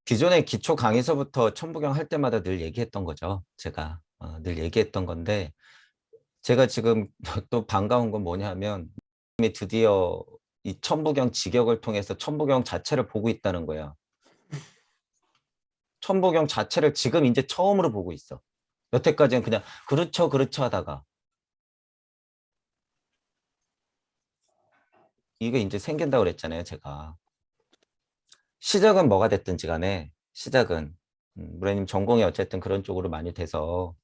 기존의 기초 강의서부터 천부경 할 때마다 늘 얘기했던 거죠. 제가 늘 얘기했던 건데 제가 지금 또 반가운 건 뭐냐면 드디어 이 천부경 직역을 통해서 천부경 자체를 보고 있다는 거야. 천부경 자체를 지금 이제 처음으로 보고 있어. 여태까지는 그냥 그렇죠 그렇죠 하다가 이게 이제 생긴다고 그랬잖아요. 제가 시작은 뭐가 됐든지 간에 시작은 무래님 전공이 어쨌든 그런 쪽으로 많이 돼서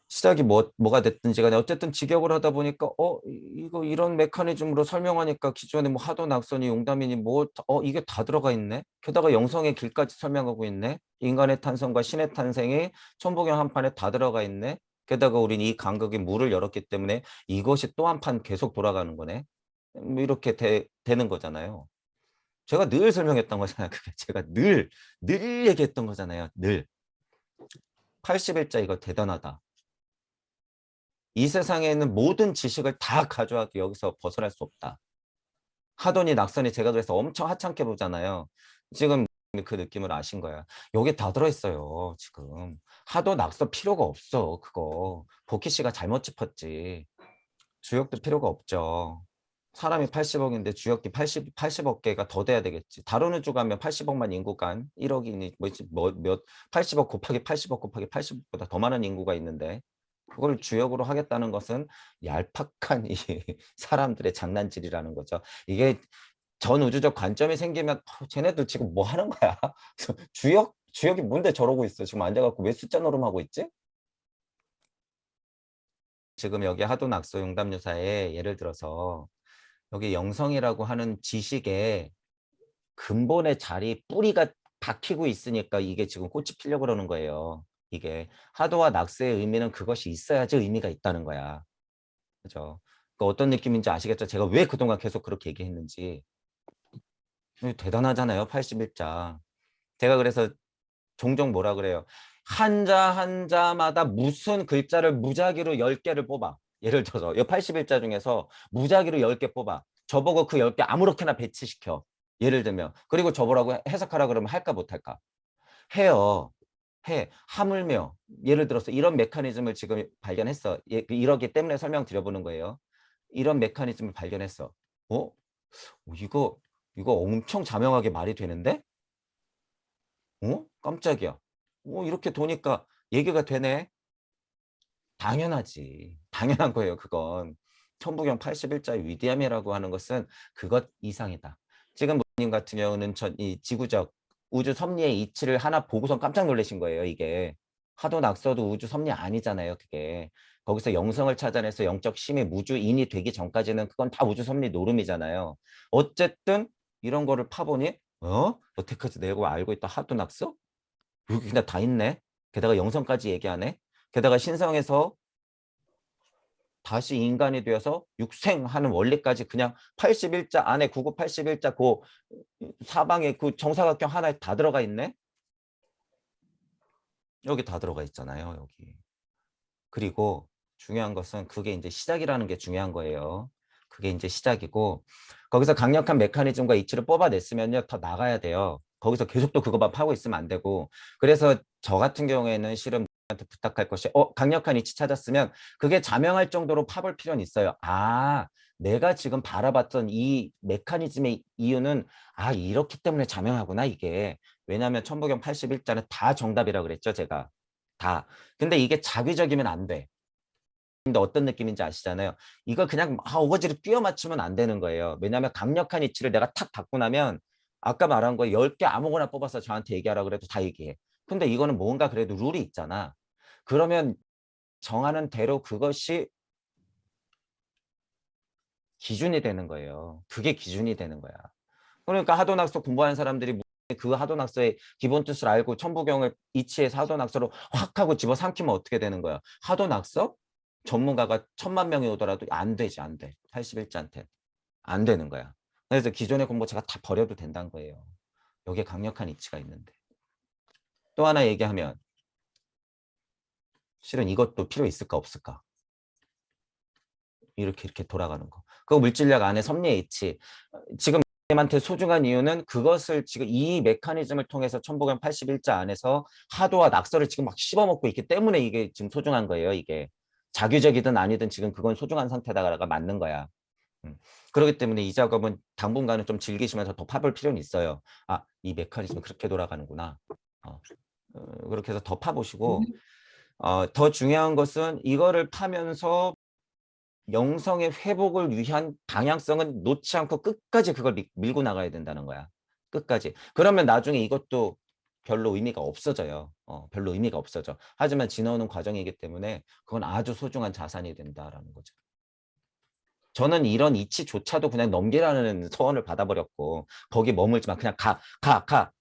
시작이 뭐가 됐든지 간에 어쨌든 직역을 하다 보니까 이거 이런 메커니즘으로 설명하니까 기존에 뭐 하도 낙선이 용담이니 이게 다 들어가 있네. 게다가 영성의 길까지 설명하고 있네. 인간의 탄생과 신의 탄생이 천부경 한 판에 다 들어가 있네. 게다가 우린 이 간극이 문을 열었기 때문에 이것이 또 한 판 계속 돌아가는 거네. 뭐 이렇게 되는 거잖아요. 제가 늘 설명했던 거잖아요. 그게 제가 늘 얘기했던 거잖아요. 늘 80일자 이거 대단하다. 이 세상에 있는 모든 지식을 다 가져와도 여기서 벗어날 수 없다. 하더니 낙선이 제가 그래서 엄청 하찮게 보잖아요. 지금 그 느낌을 아신 거야. 여기 다 들어있어요. 지금. 하도 낙서 필요가 없어. 그거. 보키 씨가 잘못 짚었지. 주역도 필요가 없죠. 사람이 80억인데 주역이 80억 개가 더 돼야 되겠지. 다른 우주 가면 80억만 인구가 1억이니 몇 80억 곱하기 80억 곱하기 80억보다 더 많은 인구가 있는데 그걸 주역으로 하겠다는 것은 얄팍한 이 사람들의 장난질이라는 거죠. 이게 전 우주적 관점이 생기면 쟤네들 지금 뭐 하는 거야? 주역이 뭔데 저러고 있어? 지금 앉아갖고 왜 숫자 노름하고 있지? 지금 여기 하도 낙서 용담유사에 예를 들어서 여기 영성이라고 하는 지식의 근본의 자리 뿌리가 박히고 있으니까 이게 지금 꽃이 피려고 그러는 거예요. 이게 하도와 낙서의 의미는 그것이 있어야지 의미가 있다는 거야. 그죠? 그 어떤 느낌인지 아시겠죠? 제가 왜 그동안 계속 그렇게 얘기했는지. 대단하잖아요. 81자. 제가 그래서 종종 뭐라 그래요. 한자 한자마다 무슨 글자를 무작위로 10개를 뽑아. 예를 들어서 이 81자 중에서 무작위로 10개 뽑아. 저보고 그 10개 아무렇게나 배치시켜. 예를 들면. 그리고 저보라고 해석하라 그러면 할까 못할까? 해요. 해. 하물며 예를 들어서 이런 메커니즘을 지금 발견했어. 이러기 때문에 설명드려보는 거예요. 이런 메커니즘을 발견했어. 어? 이거 엄청 자명하게 말이 되는데? 깜짝이야. 이렇게 도니까 얘기가 되네. 당연하지. 당연한 거예요, 그건. 천부경 81자의 위대함이라고 하는 것은 그것 이상이다. 지금 님 같은 경우는 이 지구적 우주 섭리의 이치를 하나 보고선 깜짝 놀라신 거예요, 이게. 하도 낙서도 우주 섭리 아니잖아요, 그게. 거기서 영성을 찾아내서 영적 심의 무주인이 되기 전까지는 그건 다 우주 섭리 노름이잖아요. 어쨌든 이런 거를 파보니 여태까지 내가 알고 있다 하도 낙서? 여기 그냥 다 있네. 게다가 영성까지 얘기하네. 게다가 신성에서 다시 인간이 되어서 육생하는 원리까지 그냥 81자 안에 9981자 그 사방에 그 정사각형 하나에 다 들어가 있네. 여기 다 들어가 있잖아요. 여기. 그리고 중요한 것은 그게 이제 시작이라는 게 중요한 거예요. 그게 이제 시작이고 거기서 강력한 메커니즘과 이치를 뽑아냈으면요. 더 나가야 돼요. 거기서 계속 또 그거만 파고 있으면 안 되고 그래서 저 같은 경우에는 실은 한테 부탁할 것이 강력한 이치 찾았으면 그게 자명할 정도로 파볼 필요는 있어요. 내가 지금 바라봤던 이 메커니즘의 이유는 이렇기 때문에 자명하구나 이게. 왜냐하면 천부경 81자는 다 정답이라고 그랬죠 제가. 다. 근데 이게 자기적이면 안 돼. 근데 어떤 느낌인지 아시잖아요. 이걸 그냥 어거지로 끼워 맞추면 안 되는 거예요. 왜냐하면 강력한 이치를 내가 탁 받고 나면 아까 말한 거 10개 아무거나 뽑아서 저한테 얘기하라 그래도 다 얘기해. 근데 이거는 뭔가 그래도 룰이 있잖아. 그러면 정하는 대로 그것이 기준이 되는 거예요. 그게 기준이 되는 거야. 그러니까 하도낙서 공부하는 사람들이 그 하도낙서의 기본 뜻을 알고 천부경을 이치해서 하도낙서로 확 하고 집어삼키면 어떻게 되는 거야? 하도낙서? 전문가가 1000만 명이 오더라도 안 되지, 안 돼. 81자한테. 안 되는 거야. 그래서 기존의 공부 제가 다 버려도 된다는 거예요. 여기에 강력한 이치가 있는데. 또 하나 얘기하면 실은 이것도 필요 있을까 없을까? 이렇게 돌아가는 거. 그 물질력 안에 섭리의 이치. 지금 님한테 소중한 이유는 그것을 지금 이 메커니즘을 통해서 천부경 81자 안에서 하도와 낙서를 지금 막 씹어먹고 있기 때문에 이게 지금 소중한 거예요. 이게 자규적이든 아니든 지금 그건 소중한 상태다가 맞는 거야. 그렇기 때문에 이 작업은 당분간은 좀 즐기시면서 더 파볼 필요는 있어요. 아, 이 메커니즘 그렇게 돌아가는구나. 그렇게 해서 더 파보시고 더 중요한 것은 이거를 파면서 영성의 회복을 위한 방향성은 놓지 않고 끝까지 그걸 밀고 나가야 된다는 거야. 끝까지. 그러면 나중에 이것도 별로 의미가 없어져요. 별로 의미가 없어져. 하지만 지나오는 과정이기 때문에 그건 아주 소중한 자산이 된다라는 거죠. 저는 이런 이치조차도 그냥 넘기라는 소원을 받아버렸고 거기 머물지 마. 그냥 가.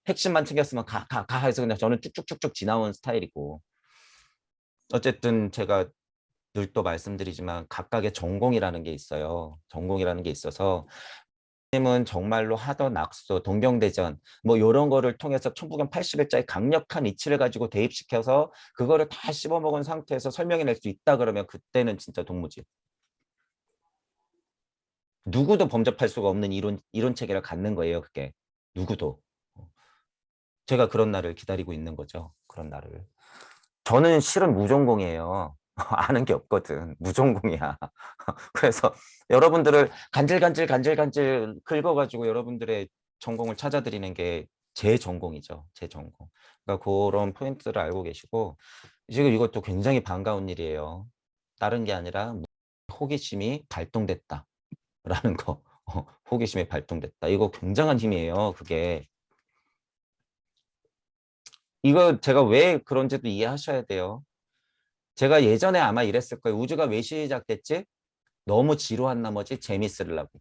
핵심만 챙겼으면 가 해서 그냥 저는 쭉쭉쭉쭉 지나온 스타일이고 어쨌든 제가 늘 또 말씀드리지만 각각의 전공이라는 게 있어요. 전공이라는 게 있어서 님은 정말로 하던 낙서, 동경대전 뭐 이런 거를 통해서 천부경 80일자의 강력한 이치를 가지고 대입시켜서 그거를 다 씹어먹은 상태에서 설명해낼 수 있다 그러면 그때는 진짜 동무지. 누구도 범접할 수가 없는 이론 체계를 갖는 거예요. 그게 누구도. 제가 그런 날을 기다리고 있는 거죠. 그런 날을. 저는 실은 무전공이에요. 아는 게 없거든. 무전공이야. 그래서 여러분들을 간질간질 긁어가지고 여러분들의 전공을 찾아드리는 게 제 전공이죠. 제 전공. 그러니까 그런 포인트를 알고 계시고 지금 이것도 굉장히 반가운 일이에요. 다른 게 아니라 호기심이 발동됐다라는 거. 호기심이 발동됐다. 이거 굉장한 힘이에요. 그게. 이거 제가 왜 그런지도 이해하셔야 돼요. 제가 예전에 아마 이랬을 거예요. 우주가 왜 시작됐지? 너무 지루한 나머지 재밌으려고.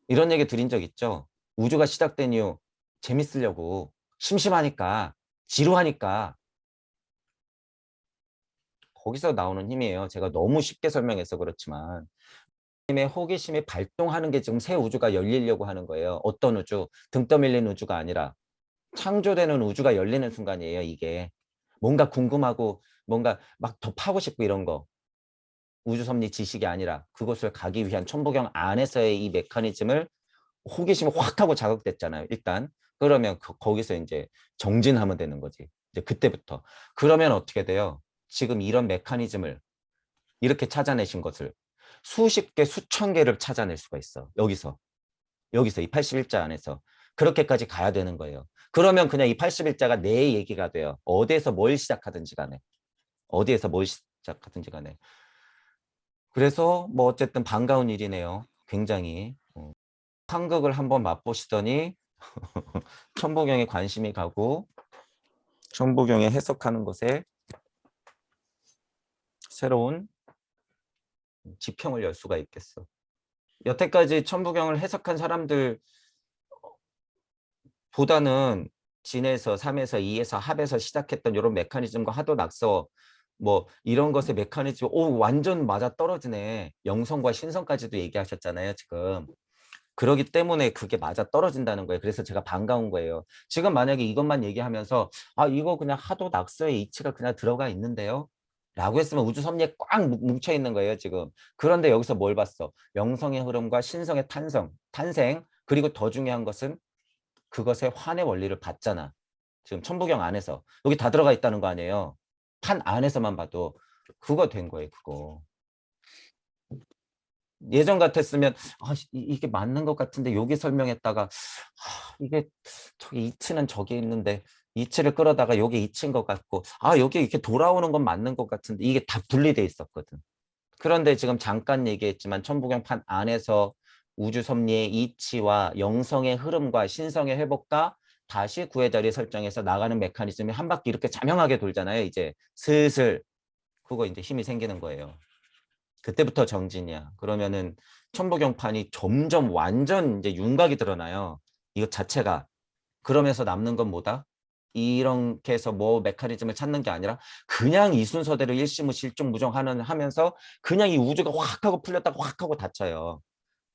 이런 얘기 드린 적 있죠? 우주가 시작된 이유 재밌으려고. 심심하니까. 지루하니까. 거기서 나오는 힘이에요. 제가 너무 쉽게 설명해서 그렇지만. 님의 호기심이 발동하는 게 지금 새 우주가 열리려고 하는 거예요. 어떤 우주? 등 떠밀린 우주가 아니라 창조되는 우주가 열리는 순간이에요. 이게. 뭔가 궁금하고 뭔가 막 더 파고 싶고 이런 거. 우주섭리 지식이 아니라 그것을 가기 위한 천부경 안에서의 이 메커니즘을 호기심이 확 하고 자극됐잖아요. 일단 그러면 거기서 이제 정진하면 되는 거지. 이제 그때부터. 그러면 어떻게 돼요? 지금 이런 메커니즘을 이렇게 찾아내신 것을 수십 개, 수천 개를 찾아낼 수가 있어. 여기서 이 81자 안에서 그렇게까지 가야 되는 거예요. 그러면 그냥 이 81자가 내 얘기가 돼요. 어디에서 뭘 시작하든지 간에. 어디에서 뭘 시작하든지 간에. 그래서 뭐 어쨌든 반가운 일이네요. 굉장히. 한극을 한번 맛보시더니 천부경에 관심이 가고 천부경에 해석하는 것에 새로운 지평을 열 수가 있겠어. 여태까지 천부경을 해석한 사람들 보다는 진에서 3에서 2에서 합에서 시작했던 이런 메커니즘과 하도 낙서 뭐 이런 것의 메커니즘 완전 맞아 떨어지네. 영성과 신성까지도 얘기하셨잖아요, 지금. 그러기 때문에 그게 맞아 떨어진다는 거예요. 그래서 제가 반가운 거예요. 지금 만약에 이것만 얘기하면서 아 이거 그냥 하도 낙서의 이치가 그냥 들어가 있는데요. 라고 했으면 우주 섭리에 꽉 뭉쳐 있는 거예요, 지금. 그런데 여기서 뭘 봤어? 영성의 흐름과 신성의 탄생, 그리고 더 중요한 것은 그것의 환의 원리를 봤잖아. 지금 천부경 안에서. 여기 다 들어가 있다는 거 아니에요. 판 안에서만 봐도 그거 된 거예요, 그거. 예전 같았으면 이게 맞는 것 같은데 여기 설명했다가 이게 저기 이치는 저기 있는데 이치를 끌어다가 여기 이치인 것 같고 여기 이렇게 돌아오는 건 맞는 것 같은데 이게 다 분리돼 있었거든. 그런데 지금 잠깐 얘기했지만 천부경판 안에서 우주 섭리의 이치와 영성의 흐름과 신성의 회복과 다시 구의 자리 설정해서 나가는 메커니즘이 한 바퀴 이렇게 자명하게 돌잖아요. 이제 슬슬 그거 이제 힘이 생기는 거예요. 그때부터 정진이야. 그러면은 천부경판이 점점 완전 이제 윤곽이 드러나요. 이거 자체가. 그러면서 남는 건 뭐다? 이렇게 해서 뭐 메커니즘을 찾는 게 아니라 그냥 이 순서대로 일시무 실종무정하는 하면서 그냥 이 우주가 확 하고 풀렸다가 확 하고 닫혀요.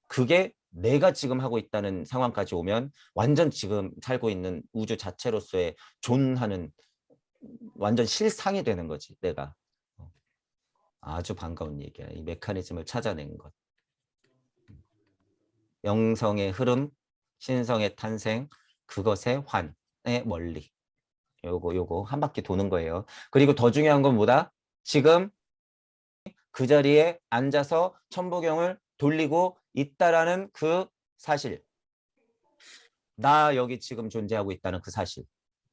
그게 내가 지금 하고 있다는 상황까지 오면 완전 지금 살고 있는 우주 자체로서의 존하는 완전 실상이 되는 거지, 내가. 아주 반가운 얘기야. 이 메커니즘을 찾아낸 것. 영성의 흐름, 신성의 탄생, 그것의 환의 원리. 요거 한 바퀴 도는 거예요. 그리고 더 중요한 건 뭐다? 지금 그 자리에 앉아서 천부경을 돌리고 있다라는 그 사실. 나 여기 지금 존재하고 있다는 그 사실.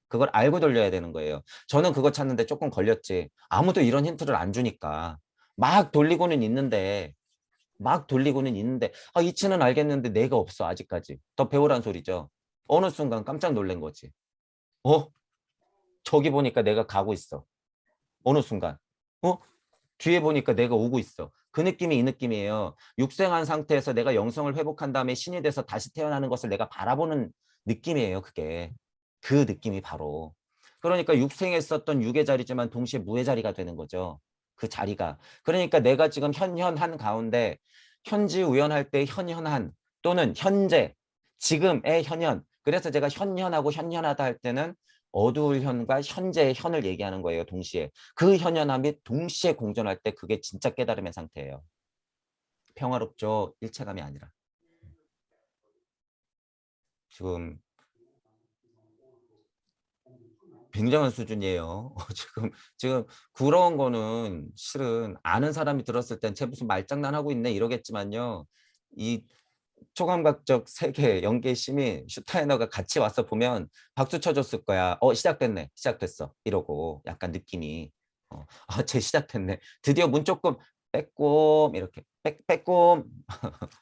그걸 알고 돌려야 되는 거예요. 저는 그거 찾는데 조금 걸렸지. 아무도 이런 힌트를 안 주니까. 막 돌리고는 있는데 이치는 알겠는데 내가 없어 아직까지. 더 배우란 소리죠. 어느 순간 깜짝 놀란 거지. 어? 저기 보니까 내가 가고 있어. 어느 순간. 어? 뒤에 보니까 내가 오고 있어. 그 느낌이 이 느낌이에요. 육생한 상태에서 내가 영성을 회복한 다음에 신이 돼서 다시 태어나는 것을 내가 바라보는 느낌이에요. 그게. 그 느낌이 바로. 그러니까 육생에 썼던 육의 자리지만 동시에 무의 자리가 되는 거죠. 그 자리가. 그러니까 내가 지금 현현한 가운데 현지우연할 때 현현한 또는 현재 지금의 현현. 그래서 제가 현현하고 현현하다 할 때는 어두울 현과 현재의 현을 얘기하는 거예요. 동시에. 그 현현함이 동시에 공존할 때 그게 진짜 깨달음의 상태예요. 평화롭죠. 일체감이 아니라. 지금 굉장한 수준이에요. 지금 그런 거는 실은 아는 사람이 들었을 땐 쟤 무슨 말장난하고 있네 이러겠지만요. 이 초감각적 세계 연계 심이 슈타이너가 같이 와서 보면 박수 쳐줬을 거야. 시작됐네. 시작됐어. 이러고 약간 느낌이 쟤 시작됐네. 드디어 문 조금 빼꼼 이렇게 빼꼼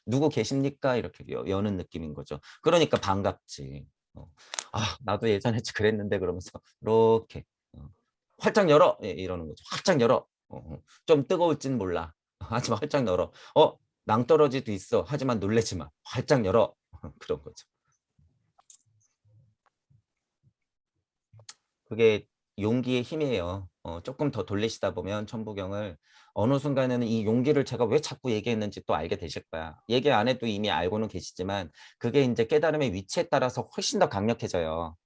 누구 계십니까? 이렇게 여는 느낌인 거죠. 그러니까 반갑지. 나도 예전에 그랬는데 그러면서 이렇게 활짝 열어 이러는 거죠. 활짝 열어. 좀 뜨거울진 몰라. 하지만 활짝 열어. 낭떠러지도 있어. 하지만 놀래지 마. 활짝 열어. 그런 거죠. 그게 용기의 힘이에요. 조금 더 돌리시다 보면 천부경을 어느 순간에는 이 용기를 제가 왜 자꾸 얘기했는지 또 알게 되실 거야. 얘기 안 해도 이미 알고는 계시지만 그게 이제 깨달음의 위치에 따라서 훨씬 더 강력해져요.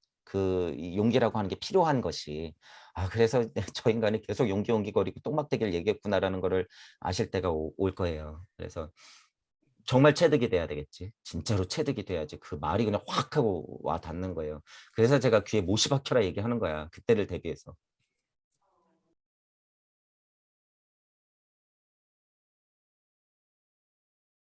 이 용기라고 하는 게 필요한 것이. 그래서 저 인간이 계속 용기 거리고 똥막대기를 얘기했구나라는 거를 아실 때가 올 거예요. 그래서 정말 체득이 돼야 되겠지. 진짜로 체득이 돼야지 그 말이 그냥 확 하고 와 닿는 거예요. 그래서 제가 귀에 못이 박혀라 얘기하는 거야. 그때를 대비해서.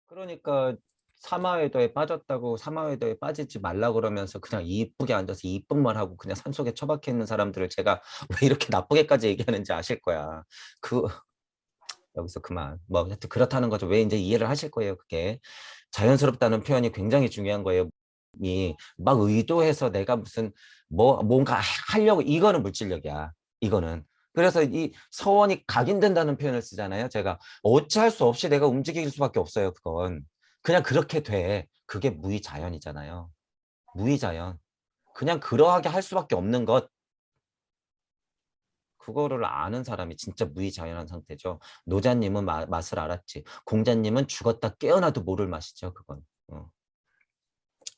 그러니까 사마웨더에 빠졌다고 사마웨더에 빠지지 말라 그러면서 그냥 이쁘게 앉아서 이쁜 말 하고 그냥 산속에 처박혀 있는 사람들을 제가 왜 이렇게 나쁘게까지 얘기하는지 아실 거야. 그 여기서 그만. 뭐 하여튼 그렇다는 거죠. 왜 이제 이해를 하실 거예요. 그게 자연스럽다는 표현이 굉장히 중요한 거예요. 막 의도해서 내가 무슨 뭔가 하려고 이거는 물질력이야. 이거는. 그래서 이 서원이 각인된다는 표현을 쓰잖아요. 제가 어찌할 수 없이 내가 움직일 수밖에 없어요. 그건. 그냥 그렇게 돼. 그게 무의자연이잖아요. 무의자연. 그냥 그러하게 할 수밖에 없는 것. 그거를 아는 사람이 진짜 무의자연한 상태죠. 노자님은 맛을 알았지. 공자님은 죽었다 깨어나도 모를 맛이죠. 그건.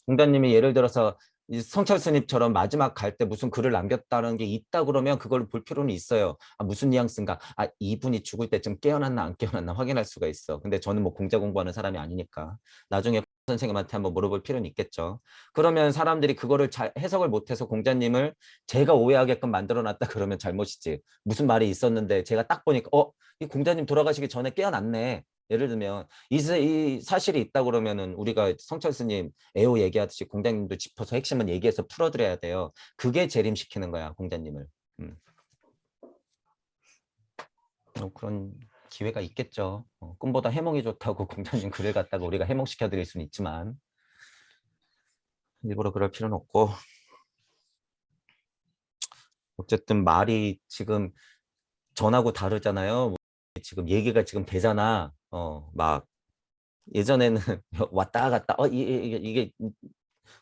공자님이 예를 들어서 이 성철 스님처럼 마지막 갈 때 무슨 글을 남겼다는 게 있다 그러면 그걸 볼 필요는 있어요. 무슨 뉘앙스인가? 이분이 죽을 때쯤 깨어났나 안 깨어났나 확인할 수가 있어. 근데 저는 뭐 공자 공부하는 사람이 아니니까 나중에 선생님한테 한번 물어볼 필요는 있겠죠. 그러면 사람들이 그거를 잘 해석을 못해서 공자님을 제가 오해하게끔 만들어놨다 그러면 잘못이지. 무슨 말이 있었는데 제가 딱 보니까 이 공자님 돌아가시기 전에 깨어났네. 예를 들면 이 사실이 있다 그러면은 우리가 성철 스님 애호 얘기하듯이 공자님도 짚어서 핵심은 얘기해서 풀어드려야 돼요. 그게 재림시키는 거야, 공자님을. 그런 기회가 있겠죠. 꿈보다 해몽이 좋다고 공자님 글을 갖다가 우리가 해몽시켜드릴 수는 있지만 일부러 그럴 필요는 없고 어쨌든 말이 지금 전하고 다르잖아요. 지금 얘기가 지금 되잖아. 막 예전에는 왔다 갔다 이게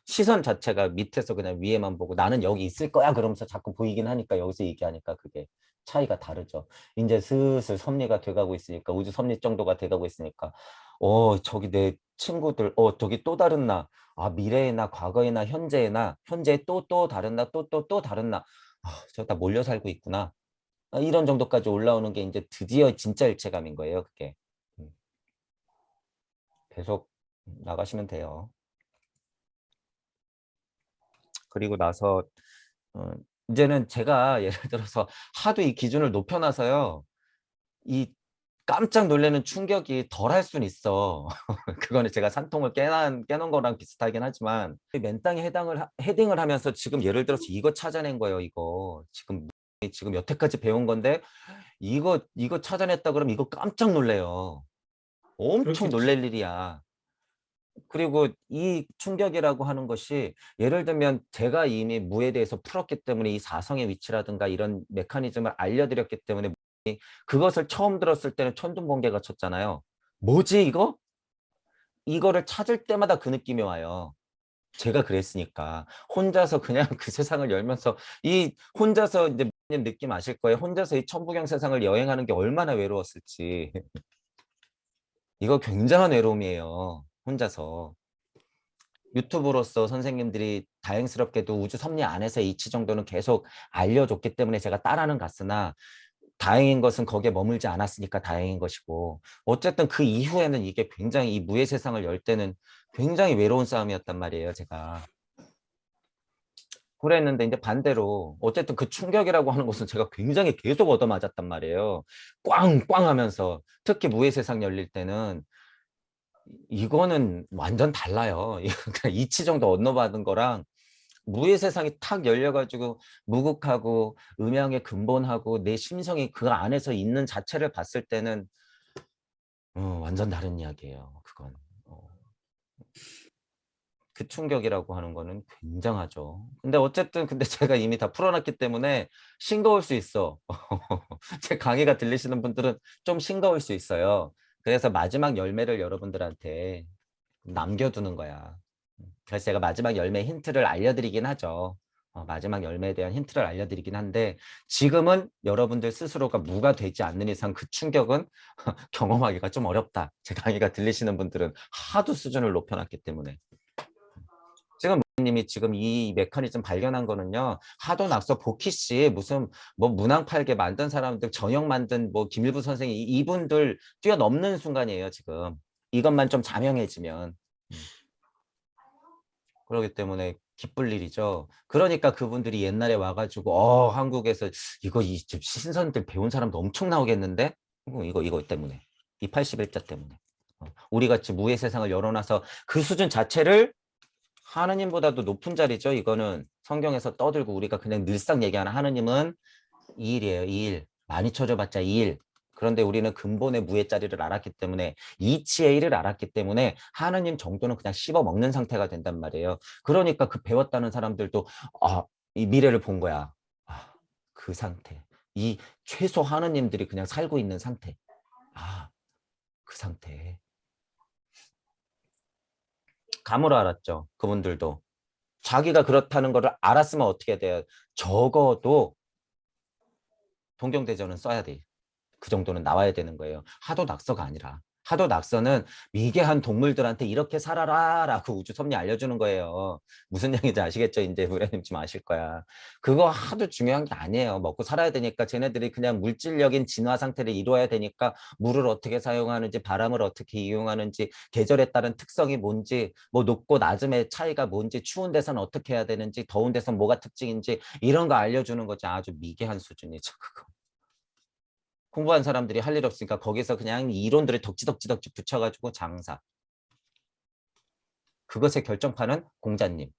시선 자체가 밑에서 그냥 위에만 보고 나는 여기 있을 거야 그러면서 자꾸 보이긴 하니까 여기서 얘기하니까 그게 차이가 다르죠. 이제 슬슬 섭리가 돼가고 있으니까 우주 섭리 정도가 돼가고 있으니까 저기 내 친구들 저기 또 다른 나 미래의 나 과거의 나 현재의 나 현재의 또 다른 나 또 다른 나 저다 몰려 살고 있구나. 이런 정도까지 올라오는 게 이제 드디어 진짜 일체감인 거예요. 그게. 음. 계속 나가시면 돼요. 그리고 나서 어, 이제는 제가 예를 들어서 하도 이 기준을 높여놔서요. 이 깜짝 놀라는 충격이 덜 할 수는 있어. 그거는 제가 산통을 깨놓은 거랑 비슷하긴 하지만 맨땅에 헤딩을 하면서 지금 예를 들어서 이거 찾아낸 거예요. 이거 지금 여태까지 배운 건데 이거 찾아냈다 그러면 이거 깜짝 놀래요. 엄청 그렇겠지. 놀랄 일이야. 그리고 이 충격이라고 하는 것이 예를 들면 제가 이미 무에 대해서 풀었기 때문에 이 사성의 위치라든가 이런 메커니즘을 알려드렸기 때문에 그것을 처음 들었을 때는 천둥번개가 쳤잖아요. 뭐지 이거? 이거를 찾을 때마다 그 느낌이 와요. 제가 그랬으니까 혼자서 그냥 그 세상을 열면서 이 혼자서 이제 님 느낌 아실 거예요. 혼자서 이 천부경 세상을 여행하는 게 얼마나 외로웠을지. 이거 굉장한 외로움이에요. 혼자서. 유튜브로서 선생님들이 다행스럽게도 우주 섭리 안에서의 이치 정도는 계속 알려줬기 때문에 제가 따라는 갔으나 다행인 것은 거기에 머물지 않았으니까 다행인 것이고 어쨌든 그 이후에는 이게 굉장히 이 무의 세상을 열 때는 굉장히 외로운 싸움이었단 말이에요. 제가. 그랬는데 이제 반대로 어쨌든 그 충격이라고 하는 것은 제가 굉장히 계속 얻어맞았단 말이에요. 꽝꽝 하면서 특히 무의 세상 열릴 때는 이거는 완전 달라요. 그러니까 이치 정도 얻어받은 거랑 무의 세상이 탁 열려가지고 무극하고 음양의 근본하고 내 심성이 그 안에서 있는 자체를 봤을 때는 완전 다른 이야기예요. 그건. 그 충격이라고 하는 거는 굉장하죠. 근데 어쨌든 제가 이미 다 풀어놨기 때문에 싱거울 수 있어. 제 강의가 들리시는 분들은 좀 싱거울 수 있어요. 그래서 마지막 열매를 여러분들한테 남겨두는 거야. 그래서 제가 마지막 열매 힌트를 알려드리긴 하죠. 마지막 열매에 대한 힌트를 알려드리긴 한데 지금은 여러분들 스스로가 무가 되지 않는 이상 그 충격은 경험하기가 좀 어렵다. 제 강의가 들리시는 분들은 하도 수준을 높여놨기 때문에. 지금 님이 지금 이 메커니즘 발견한 거는요. 하도 낙서 보키씨 무슨 뭐 문항 팔게 만든 사람들 저녁 만든 뭐 김일부 선생이 이분들 뛰어넘는 순간이에요. 지금 이것만 좀 자명해지면. 그렇기 때문에 기쁠 일이죠. 그러니까 그분들이 옛날에 와가지고 한국에서 이 신선들 배운 사람도 엄청 나오겠는데 이거 때문에 이 81자 때문에 우리 같이 무의 세상을 열어놔서 그 수준 자체를 하느님보다도 높은 자리죠. 이거는 성경에서 떠들고 우리가 그냥 늘상 얘기하는 하느님은 2일이에요. 2일. 많이 쳐줘봤자 2일. 그런데 우리는 근본의 무의 자리를 알았기 때문에 이치의 일을 알았기 때문에 하느님 정도는 그냥 씹어 먹는 상태가 된단 말이에요. 그러니까 그 배웠다는 사람들도 이 미래를 본 거야. 그 상태. 이 최소 하느님들이 그냥 살고 있는 상태. 그 상태. 감으로 알았죠. 그분들도. 자기가 그렇다는 것을 알았으면 어떻게 돼요? 적어도 동경대전은 써야 돼. 그 정도는 나와야 되는 거예요. 하도 낙서가 아니라. 하도 낙서는 미개한 동물들한테 이렇게 살아라 라고 우주 섭리 알려주는 거예요. 무슨 얘기인지 아시겠죠? 이제 무래님 좀 아실 거야. 그거 하도 중요한 게 아니에요. 먹고 살아야 되니까 쟤네들이 그냥 물질적인 진화 상태를 이루어야 되니까 물을 어떻게 사용하는지 바람을 어떻게 이용하는지 계절에 따른 특성이 뭔지 뭐 높고 낮음의 차이가 뭔지 추운 데서는 어떻게 해야 되는지 더운 데서는 뭐가 특징인지 이런 거 알려주는 거지. 아주 미개한 수준이죠. 그거. 공부한 사람들이 할 일 없으니까 거기서 그냥 이론들을 덕지덕지 붙여가지고 장사. 그것의 결정판은 공자님.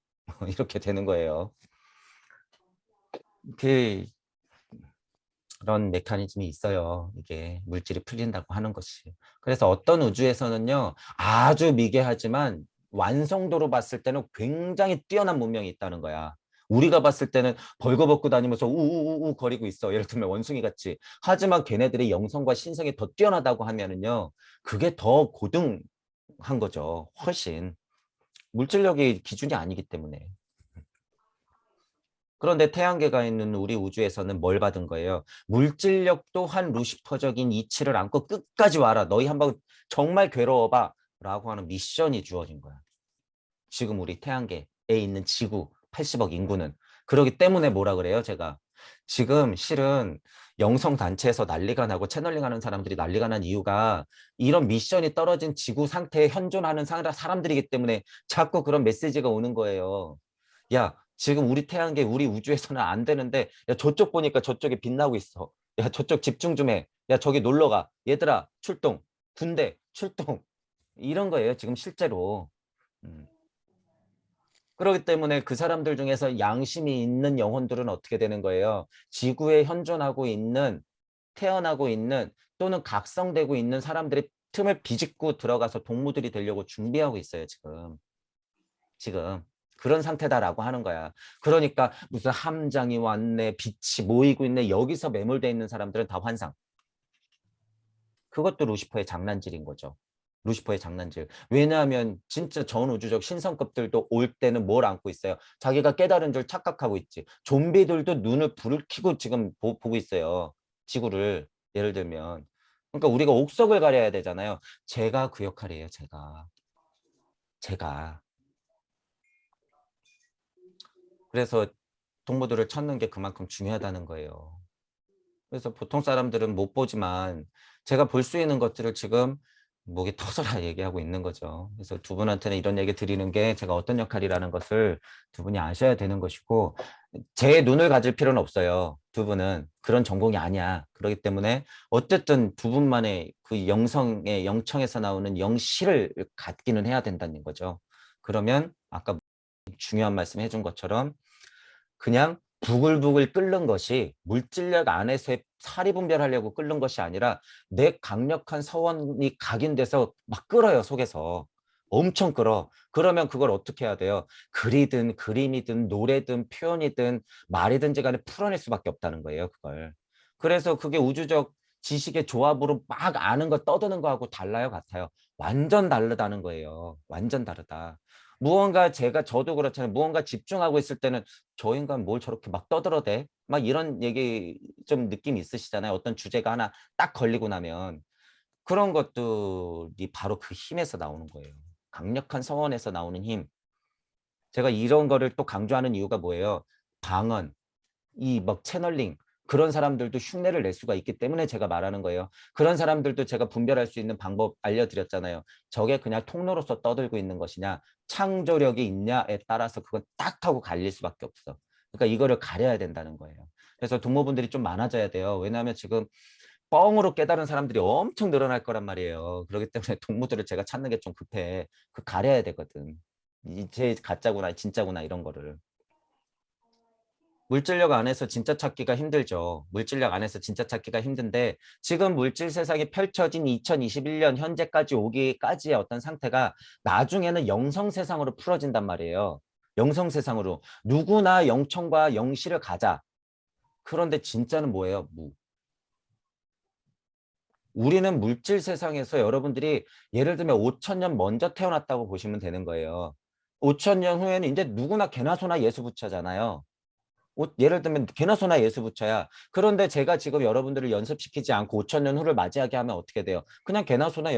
이렇게 되는 거예요. 그런 메커니즘이 있어요. 이게 물질이 풀린다고 하는 것이. 그래서 어떤 우주에서는요. 아주 미개하지만 완성도로 봤을 때는 굉장히 뛰어난 문명이 있다는 거야. 우리가 봤을 때는 벌거벗고 다니면서 우우우우 거리고 있어. 예를 들면 원숭이 같이. 하지만 걔네들의 영성과 신성이 더 뛰어나다고 하면은요. 그게 더 고등한 거죠. 훨씬. 물질력이 기준이 아니기 때문에. 그런데 태양계가 있는 우리 우주에서는 뭘 받은 거예요? 물질력 또한 루시퍼적인 이치를 안고 끝까지 와라. 너희 한번 정말 괴로워봐. 라고 하는 미션이 주어진 거야. 지금 우리 태양계에 있는 지구 80억 인구는. 그러기 때문에 뭐라 그래요? 제가 지금 실은 영성 단체에서 난리가 나고 채널링 하는 사람들이 난리가 난 이유가 이런 미션이 떨어진 지구 상태에 현존하는 사람들이기 때문에 자꾸 그런 메시지가 오는 거예요. 야, 지금 우리 태양계, 우리 우주에서는 안 되는데, 야, 저쪽 보니까 저쪽에 빛나고 있어. 야, 저쪽 집중 좀 해. 야, 저기 놀러 가. 얘들아, 출동. 군대, 출동. 이런 거예요, 지금 실제로. 음. 그렇기 때문에 그 사람들 중에서 양심이 있는 영혼들은 어떻게 되는 거예요? 지구에 현존하고 있는, 태어나고 있는, 또는 각성되고 있는 사람들이 틈을 비집고 들어가서 동무들이 되려고 준비하고 있어요, 지금. 지금. 그런 상태다라고 하는 거야. 그러니까 무슨 함장이 왔네, 빛이 모이고 있네, 여기서 매몰되어 있는 사람들은 다 환상. 그것도 루시퍼의 장난질인 거죠. 루시퍼의 장난질. 왜냐하면 진짜 전우주적 신성급들도 올 때는 뭘 안고 있어요? 자기가 깨달은 줄 착각하고 있지. 좀비들도 눈을 불을 켜고 지금 보고 있어요. 지구를. 예를 들면. 그러니까 우리가 옥석을 가려야 되잖아요. 제가 그 역할이에요. 제가. 그래서 동무들을 찾는 게 그만큼 중요하다는 거예요. 그래서 보통 사람들은 못 보지만 제가 볼 수 있는 것들을 지금 목이 터져라 얘기하고 있는 거죠. 그래서 두 분한테는 이런 얘기 드리는 게 제가 어떤 역할이라는 것을 두 분이 아셔야 되는 것이고, 제 눈을 가질 필요는 없어요. 두 분은 그런 전공이 아니야. 그렇기 때문에 어쨌든 두 분만의 그 영성의 영청에서 나오는 영실을 갖기는 해야 된다는 거죠. 그러면 아까 중요한 말씀 해준 것처럼 그냥 부글부글 끓는 것이 물질력 안에서의 사리 분별하려고 끓는 것이 아니라 내 강력한 서원이 각인돼서 막 끓어요, 속에서. 엄청 끓어. 그러면 그걸 어떻게 해야 돼요? 글이든 그림이든 노래든 표현이든 말이든지 간에 풀어낼 수밖에 없다는 거예요, 그걸. 그래서 그게 우주적 지식의 조합으로 막 아는 거 떠드는 거하고 달라요, 같아요. 완전 다르다는 거예요. 완전 다르다. 무언가 저도 그렇잖아요. 무언가 집중하고 있을 때는 저 인간 뭘 저렇게 막 떠들어대? 막 이런 얘기 좀 느낌이 있으시잖아요. 어떤 주제가 하나 딱 걸리고 나면. 그런 것들이 바로 그 힘에서 나오는 거예요. 강력한 서원에서 나오는 힘. 제가 이런 거를 또 강조하는 이유가 뭐예요? 방언, 이 막 채널링, 그런 사람들도 흉내를 낼 수가 있기 때문에 제가 말하는 거예요. 그런 사람들도 제가 분별할 수 있는 방법 알려드렸잖아요. 저게 그냥 통로로서 떠들고 있는 것이냐, 창조력이 있냐에 따라서 그건 딱 하고 갈릴 수밖에 없어. 그러니까 이거를 가려야 된다는 거예요. 그래서 동무분들이 좀 많아져야 돼요. 왜냐하면 지금 뻥으로 깨달은 사람들이 엄청 늘어날 거란 말이에요. 그렇기 때문에 동무들을 제가 찾는 게 좀 급해. 그 가려야 되거든. 이제 가짜구나, 진짜구나 이런 거를. 물질력 안에서 진짜 찾기가 힘들죠. 물질력 안에서 진짜 찾기가 힘든데 지금 물질 세상이 펼쳐진 2021년 현재까지 오기까지의 어떤 상태가 나중에는 영성 세상으로 풀어진단 말이에요. 영성 세상으로. 누구나 영청과 영실을 가자. 그런데 진짜는 뭐예요? 무. 우리는 물질 세상에서 여러분들이 예를 들면 5천 년 먼저 태어났다고 보시면 되는 거예요. 5천 년 후에는 이제 누구나 개나 소나 예수 부처잖아요. 예를 들면 개나 소나 예수 부처야. 그런데 제가 지금 여러분들을 연습시키지 않고 5천 년 후를 맞이하게 하면 어떻게 돼요? 그냥 개나 소나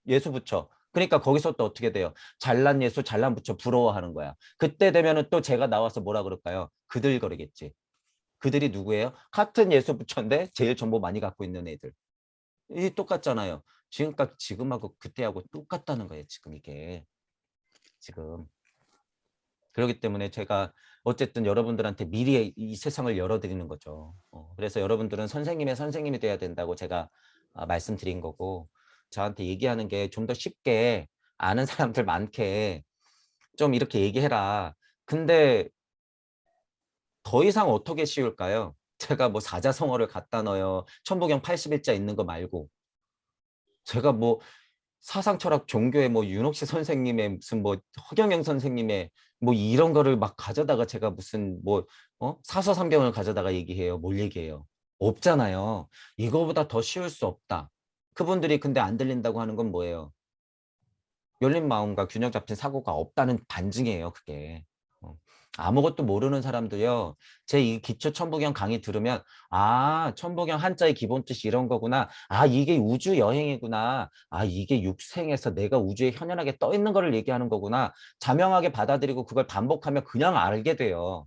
예수 부처. 그러니까 거기서 또 어떻게 돼요? 잘난 예수, 잘난 부처 부러워하는 거야. 그때 되면은 또 제가 나와서 뭐라 그럴까요? 그들 거리겠지. 그들이 누구예요? 같은 예수 부처인데 제일 정보 많이 갖고 있는 애들. 이 똑같잖아요. 지금하고 그때하고 똑같다는 거예요. 지금 이게. 지금. 그렇기 때문에 제가 어쨌든 여러분들한테 미리 이 세상을 열어드리는 거죠. 그래서 여러분들은 선생님의 선생님이 돼야 된다고 제가 말씀드린 거고, 저한테 얘기하는 게 좀 더 쉽게 아는 사람들 많게 좀 이렇게 얘기해라. 근데 더 이상 어떻게 쉬울까요? 제가 뭐 사자성어를 갖다 넣어요. 천부경 80일자 있는 거 말고. 제가 뭐 사상철학 종교의 뭐 윤옥시 선생님의 무슨 뭐 허경영 선생님의 뭐 이런 거를 막 가져다가 제가 무슨 뭐 사서삼경을 가져다가 얘기해요. 뭘 얘기해요? 없잖아요. 이거보다 더 쉬울 수 없다. 그분들이 근데 안 들린다고 하는 건 뭐예요? 열린 마음과 균형 잡힌 사고가 없다는 반증이에요, 그게. 어. 아무것도 모르는 사람도요, 제 이 기초 천부경 강의 들으면, 아, 천부경 한자의 기본 뜻이 이런 거구나. 아, 이게 우주 여행이구나. 아, 이게 육생에서 내가 우주에 현연하게 떠 있는 거를 얘기하는 거구나. 자명하게 받아들이고 그걸 반복하면 그냥 알게 돼요.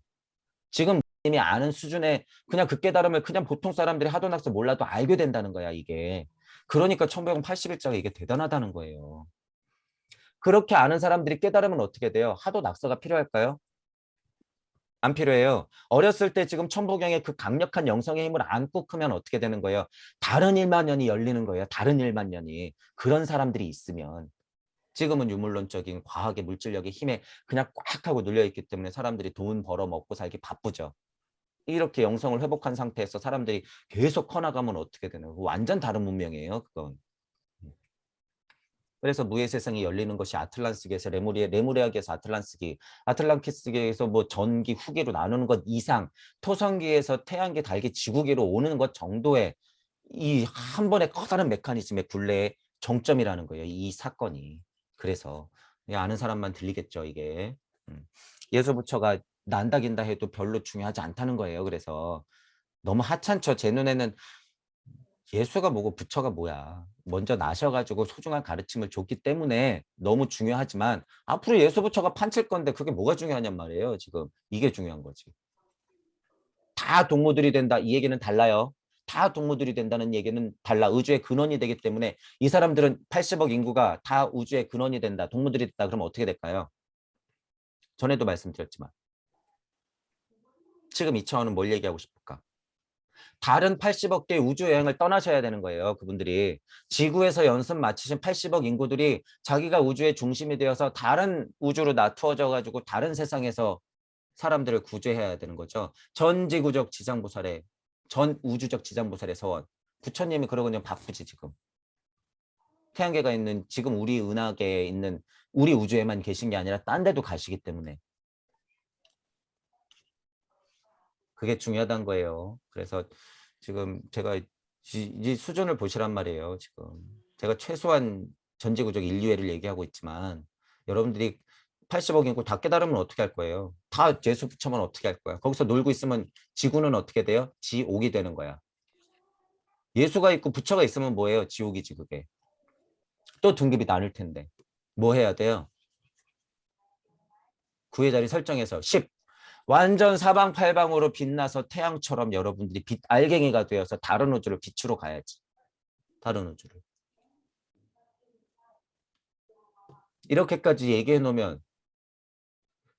지금 이미 아는 수준의 그냥 그 깨달음을 그냥 보통 사람들이 하도낙서 몰라도 알게 된다는 거야, 이게. 그러니까 1581자가 이게 대단하다는 거예요. 그렇게 아는 사람들이 깨달으면 어떻게 돼요? 하도낙서가 필요할까요? 안 필요해요. 어렸을 때 지금 천부경의 그 강력한 영성의 힘을 안고 크면 어떻게 되는 거예요? 다른 일만년이 열리는 거예요. 다른 일만년이. 그런 사람들이 있으면. 지금은 유물론적인 과학의 물질력의 힘에 그냥 꽉 하고 눌려있기 때문에 사람들이 돈 벌어 먹고 살기 바쁘죠. 이렇게 영성을 회복한 상태에서 사람들이 계속 커나가면 어떻게 되는 거예요? 완전 다른 문명이에요, 그건. 그래서 무의 세상이 열리는 것이 아틀란스기에서 레무리아기에서 아틀란스기, 아틀란티스기에서 뭐 전기, 후기로 나누는 것 이상, 토성기에서 태양계, 달기, 지구기로 오는 것 정도의 이 한 번의 커다란 메커니즘의 굴레의 정점이라는 거예요, 이 사건이. 그래서 아는 사람만 들리겠죠, 이게. 예수부처가 난다긴다 해도 별로 중요하지 않다는 거예요. 그래서 너무 하찮죠. 제 눈에는 예수가 뭐고 부처가 뭐야. 먼저 나셔가지고 소중한 가르침을 줬기 때문에 너무 중요하지만 앞으로 예수 부처가 판칠 건데 그게 뭐가 중요하냔 말이에요. 지금 이게 중요한 거지. 다 동무들이 된다. 이 얘기는 달라요. 다 동무들이 된다는 얘기는 달라. 우주의 근원이 되기 때문에 이 사람들은 80억 인구가 다 우주의 근원이 된다. 동무들이 됐다. 그러면 어떻게 될까요? 전에도 말씀드렸지만 지금 이 차원은 뭘 얘기하고 싶을까? 다른 80억 개 우주 여행을 떠나셔야 되는 거예요. 그분들이. 지구에서 연습 마치신 80억 인구들이 자기가 우주의 중심이 되어서 다른 우주로 나투어져 가지고 다른 세상에서 사람들을 구제해야 되는 거죠. 전지구적 지상보살의 전 우주적 지상보살의 서원. 부처님이 그러고 그냥 바쁘지 지금. 태양계가 있는 지금 우리 은하계에 있는 우리 우주에만 계신 게 아니라 딴 데도 가시기 때문에. 그게 중요하다는 거예요. 그래서 지금 제가 이 수준을 보시란 말이에요. 지금 제가 최소한 전지구적 인류애를 얘기하고 있지만 여러분들이 80억 인구 다 깨달으면 어떻게 할 거예요? 다 예수 붙여면 어떻게 할 거야? 거기서 놀고 있으면 지구는 어떻게 돼요? 지옥이 되는 거야. 예수가 있고 부처가 있으면 뭐예요? 지옥이지 그게. 또 등급이 나눌 텐데. 뭐 해야 돼요? 구의 자리 설정해서 10. 완전 사방팔방으로 빛나서 태양처럼 여러분들이 빛 알갱이가 되어서 다른 우주를 빛으로 가야지. 다른 우주를. 이렇게까지 얘기해 놓으면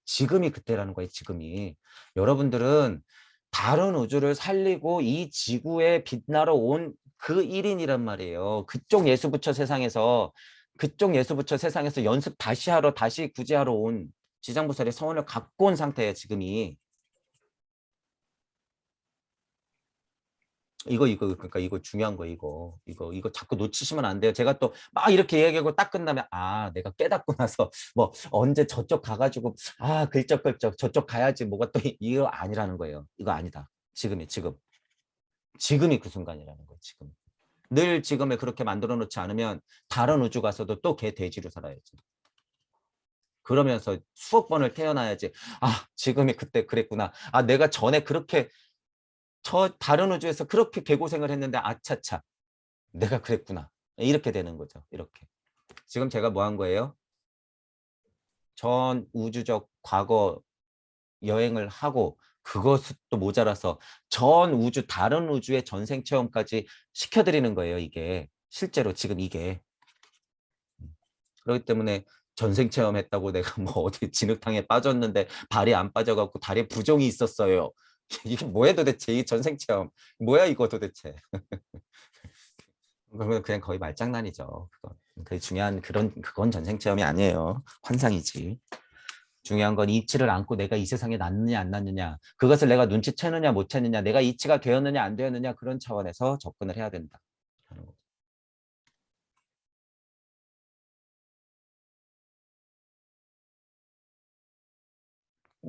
지금이 그때라는 거예요. 지금이. 여러분들은 다른 우주를 살리고 이 지구에 빛나러 온 그 1인이란 말이에요. 그쪽 예수부처 세상에서 연습 다시 하러 다시 구제하러 온 지장보살의 서원을 갖고 온 상태예요. 지금이. 그러니까 이거 중요한 거 이거 자꾸 놓치시면 안 돼요. 제가 또 막 이렇게 얘기하고 딱 끝나면 내가 깨닫고 나서 뭐 언제 저쪽 가가지고 글쩍글쩍 저쪽 가야지 뭐가 또 이거 아니라는 거예요. 이거 아니다. 지금이 그 순간이라는 거예요. 지금 늘 지금을 그렇게 만들어 놓지 않으면 다른 우주 가서도 또 개 돼지로 살아야지. 그러면서 수억 번을 태어나야지. 지금이 그때 그랬구나. 내가 전에 그렇게 저 다른 우주에서 그렇게 개고생을 했는데 아차차 내가 그랬구나. 이렇게 되는 거죠. 이렇게. 지금 제가 뭐 한 거예요? 전 우주적 과거 여행을 하고 그것도 모자라서 전 우주 다른 우주의 전생 체험까지 시켜드리는 거예요. 이게 실제로 지금 이게. 그렇기 때문에 전생 체험했다고 내가 뭐 어디 진흙탕에 빠졌는데 발이 안 빠져갖고 다리에 부종이 있었어요. 이게 뭐야 도대체 이 전생 체험. 뭐야 이거 도대체. 그러면 그냥 거의 말장난이죠. 그 중요한 그건 전생 체험이 아니에요. 환상이지. 중요한 건 이치를 안고 내가 이 세상에 났느냐 안 났느냐 그것을 내가 눈치채느냐 못 채느냐 내가 이치가 되었느냐 안 되었느냐 그런 차원에서 접근을 해야 된다.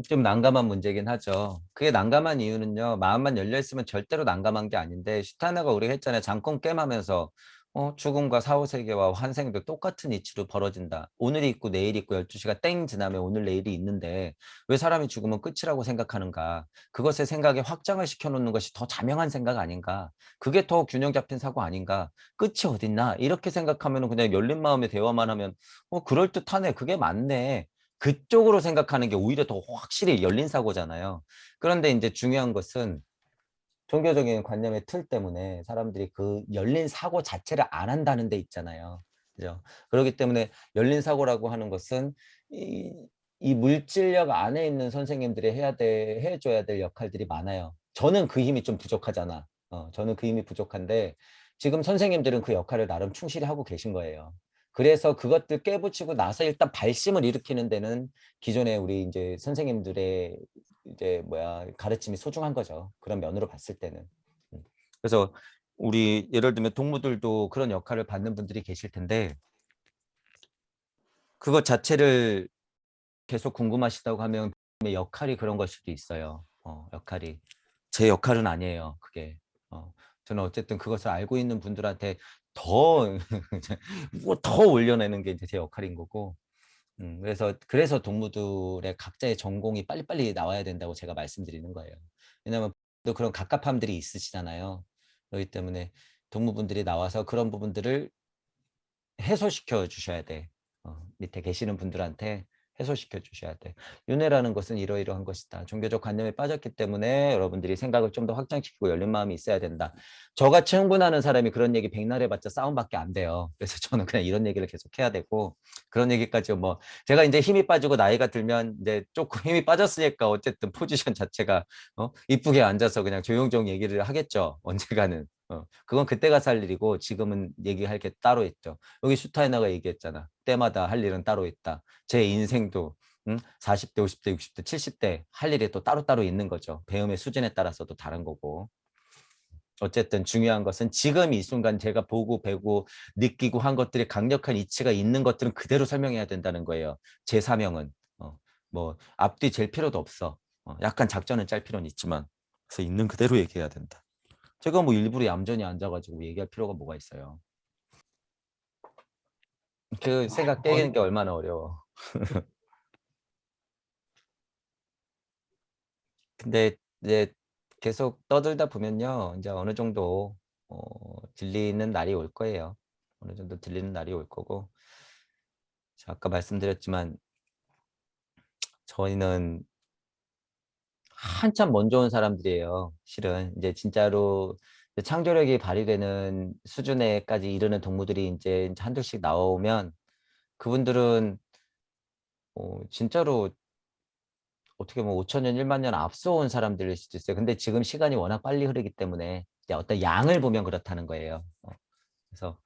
좀 난감한 문제긴 하죠. 그게 난감한 이유는요. 마음만 열려 있으면 절대로 난감한 게 아닌데 슈타나가 우리가 했잖아요. 잠깐 깨마면서 죽음과 사후세계와 환생도 똑같은 이치로 벌어진다. 오늘이 있고 내일이 있고 12시가 땡 지나면 오늘 내일이 있는데 왜 사람이 죽으면 끝이라고 생각하는가. 그것의 생각에 확장을 시켜놓는 것이 더 자명한 생각 아닌가. 그게 더 균형 잡힌 사고 아닌가. 끝이 어딨나. 이렇게 생각하면 그냥 열린 마음에 대화만 하면 그럴듯하네. 그게 맞네. 그쪽으로 생각하는 게 오히려 더 확실히 열린 사고잖아요. 그런데 이제 중요한 것은 종교적인 관념의 틀 때문에 사람들이 그 열린 사고 자체를 안 한다는 데 있잖아요. 그죠? 그렇기 때문에 열린 사고라고 하는 것은 이 물질력 안에 있는 선생님들이 해줘야 될 역할들이 많아요. 저는 그 힘이 좀 부족하잖아. 저는 그 힘이 부족한데 지금 선생님들은 그 역할을 나름 충실히 하고 계신 거예요. 그래서 그것들 깨부치고 나서 일단 발심을 일으키는 데는 기존에 우리 이제 선생님들의 이제 가르침이 소중한 거죠. 그런 면으로 봤을 때는. 그래서 우리 예를 들면 동무들도 그런 역할을 받는 분들이 계실 텐데 그것 자체를 계속 궁금하시다고 하면 역할이 그런 걸 수도 있어요. 역할이. 제 역할은 아니에요. 그게. 저는 어쨌든 그것을 알고 있는 분들한테 더, 더 올려내는 게 이제 제 역할인 거고. 그래서 동무들의 각자의 전공이 빨리빨리 나와야 된다고 제가 말씀드리는 거예요. 왜냐하면 또 그런 갑갑함들이 있으시잖아요. 그렇기 때문에 동무분들이 나와서 그런 부분들을 해소시켜 주셔야 돼. 밑에 계시는 분들한테 해소시켜 주셔야 돼. 윤회라는 것은 이러이러한 것이다. 종교적 관념에 빠졌기 때문에 여러분들이 생각을 좀 더 확장시키고 열린 마음이 있어야 된다. 저같이 흥분하는 사람이 그런 얘기 백날 해봤자 싸움밖에 안 돼요. 그래서 저는 그냥 이런 얘기를 계속 해야 되고 그런 얘기까지 뭐 제가 이제 힘이 빠지고 나이가 들면 이제 조금 힘이 빠졌으니까 어쨌든 포지션 자체가 이쁘게 앉아서 그냥 조용조용 얘기를 하겠죠. 언젠가는. 그건 그때 가서 할 일이고 지금은 얘기할 게 따로 있죠. 여기 슈타이너가 얘기했잖아. 때마다 할 일은 따로 있다. 제 인생도 40대, 50대, 60대, 70대 할 일이 또 따로따로 있는 거죠. 배움의 수준에 따라서도 다른 거고. 어쨌든 중요한 것은 지금 이 순간 제가 보고 배고 느끼고 한 것들이 강력한 이치가 있는 것들은 그대로 설명해야 된다는 거예요. 제 사명은. 뭐 앞뒤 잴 필요도 없어. 약간 작전은 짤 필요는 있지만 그래서 있는 그대로 얘기해야 된다. 제가 뭐 일부러 얌전히 앉아가지고 얘기할 필요가 뭐가 있어요. 그 생각 깨는 게 얼마나 어려워. 근데 이제 계속 떠들다 보면요. 이제 어느 정도 들리는 날이 올 거예요. 어느 정도 들리는 날이 올 거고. 아까 말씀드렸지만 저희는 한참 먼저 온 사람들이에요. 실은 이제 진짜로 창조력이 발휘되는 수준에까지 이르는 동무들이 이제 한둘씩 나오면 그분들은 진짜로 어떻게 보면 5천년, 1만 년 앞서 온 사람들일 수도 있어요. 근데 지금 시간이 워낙 빨리 흐르기 때문에 이제 어떤 양을 보면 그렇다는 거예요. 그래서